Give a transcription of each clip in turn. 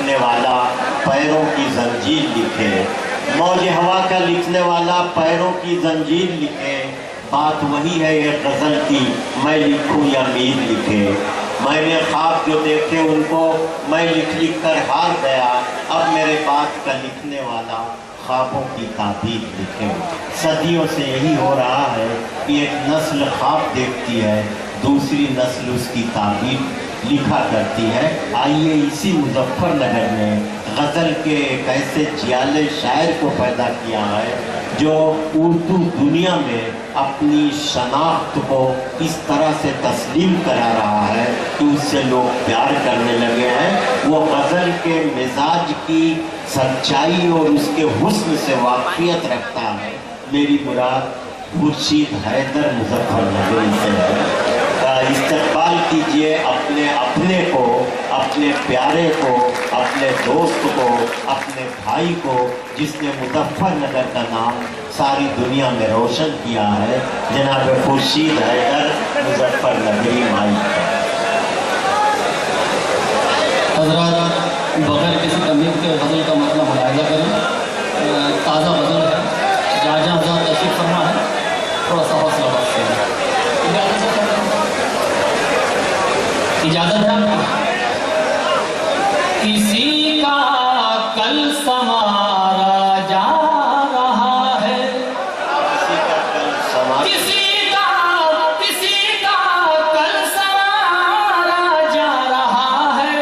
لکھنے والا پیروں کی زنجیر لکھے، موج ہوا کا لکھنے والا پیروں کی زنجیر لکھے، بات وہی ہے یہ غزل کی، میں لکھوں یا میر لکھے، میں نے خواب جو دیکھے ان کو میں لکھ لکھ کر ہار گیا، اب میرے بات کا لکھنے والا خوابوں کی تعبیر لکھے۔ صدیوں سے یہی ہو رہا ہے کہ ایک نسل خواب دیکھتی ہے، دوسری نسل اس کی تعبیر لکھا کرتی ہے۔ آئیے اسی مظفر نگر میں غزل کے ایک ایسے جیالے شاعر کو پیدا کیا ہے جو اردو دنیا میں اپنی شناخت کو اس طرح سے تسلیم کرا رہا ہے کہ اس سے لوگ پیار کرنے لگے ہیں۔ وہ غزل کے مزاج کی سچائی اور اس کے حسن سے واقفیت رکھتا ہے۔ میری مراد خورشید حیدر مظفر نگری سے ہے۔ استقبال کیجئے اپنے کو، اپنے پیارے کو، اپنے دوست کو، اپنے بھائی کو، جس نے مظفر نگر کا نام ساری دنیا میں روشن کیا ہے، جناب خورشید حیدر مظفر نگری مائی۔ حضرات بغیر کسی تمہید کے غزل کا مطلب ملاحظہ کریں، تازہ غزل ہے، جہاں جہاں حضرات تشریف فرما ہے، تھوڑا سا حوصلہ بخش ہے۔ اجازت ہے آپ کو؟ کسی کا کل سنوارا جا رہا ہے، کسی کا کل سنوارا جا رہا ہے،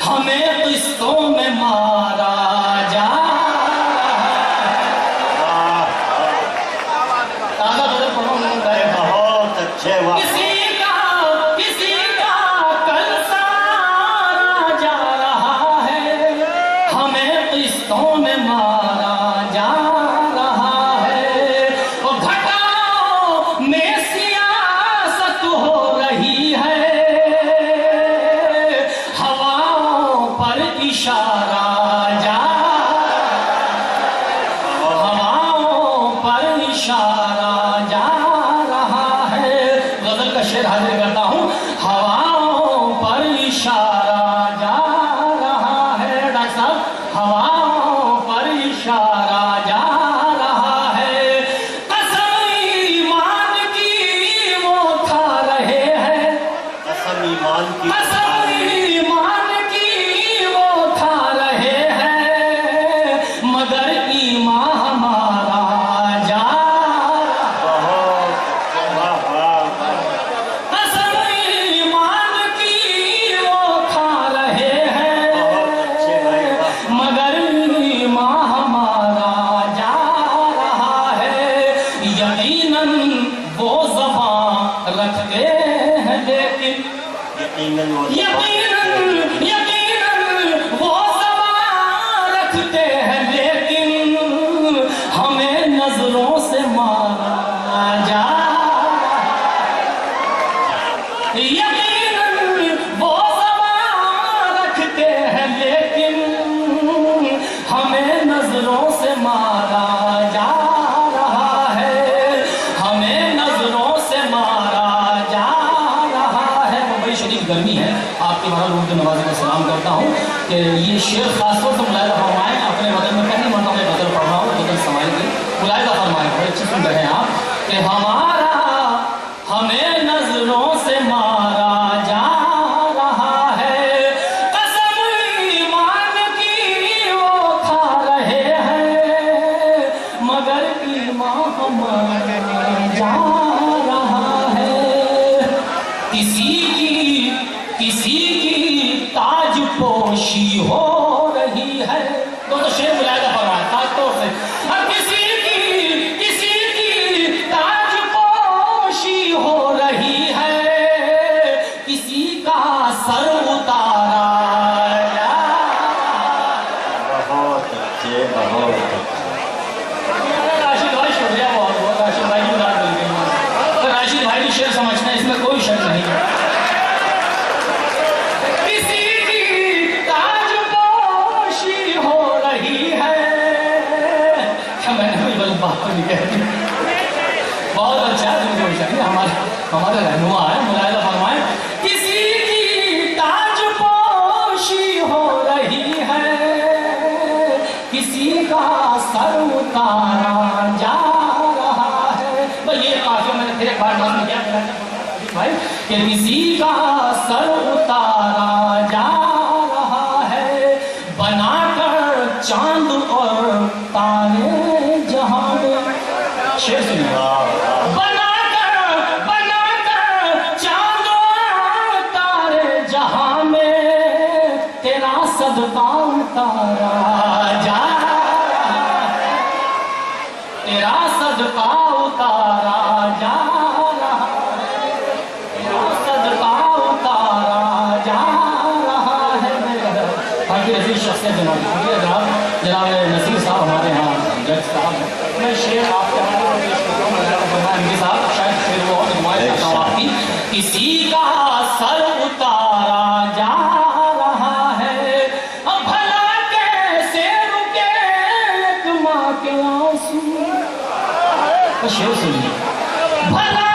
ہمیں قسطوں میں مارا جا رہا ہے۔ تازہ بدل پڑھوں گے، بہت اچھے وقت یہ شعر خاص طور سے ملاحظہ فرمائیں، اپنے وطن میں پہلی مرتبہ میں غزل پڑھ رہا ہوں، غزل سماعی کی ملاحظہ فرمائیں، بڑے اچھی سن رہے ہیں آپ کہ ہمیں نظروں سے مارا جا رہا ہے، قسم ایمان کی وہ کھا رہے ہیں، مگر ایمان ہمارا جا رہا ہے، کسی کی تاج پوشی ہو رہی ہے۔ تو شعر ملاحظہ فرمائیں خاص طور سے، کسی کی تاج پوشی ہو رہی ہے، کسی کا سر اتارا جا رہا ہے۔ بہت اچھے، بہت اچھے۔ راشد بھائی شکریہ بہت بہت، راشد بھائی کی بات مل گئی، راشد بھائی بھی شعر سمجھتے ہیں، اس میں کوئی شک نہیں ہے۔ کسی کی تاج پوشی ہو رہی ہے، کہ کسی کا سر اتارا جا رہا ہے بنا کر چاند اور تارے جہاں میں. شعر سنیے. بنا کر چاند اور تارے جہاں میں تیرا صدقہ اتارا جا رہا ہے, تیرا صدقہ اتارا جا رہا ہے, تیرا صدقہ اتارا جا رہا ہے. باقی رفیع شخصیت جناب نصیر صاحب ہمارے یہاں جج صاحب ہیں. میں شعر آپ کے صاحب شاید شعر وہ نمائش کرتا ہوں آپ کی. کسی کا سر اتارا جا رہا ہے اب بھلا کیسے رکے ایک ماں کے آنسو. شعر سنیے. بھلا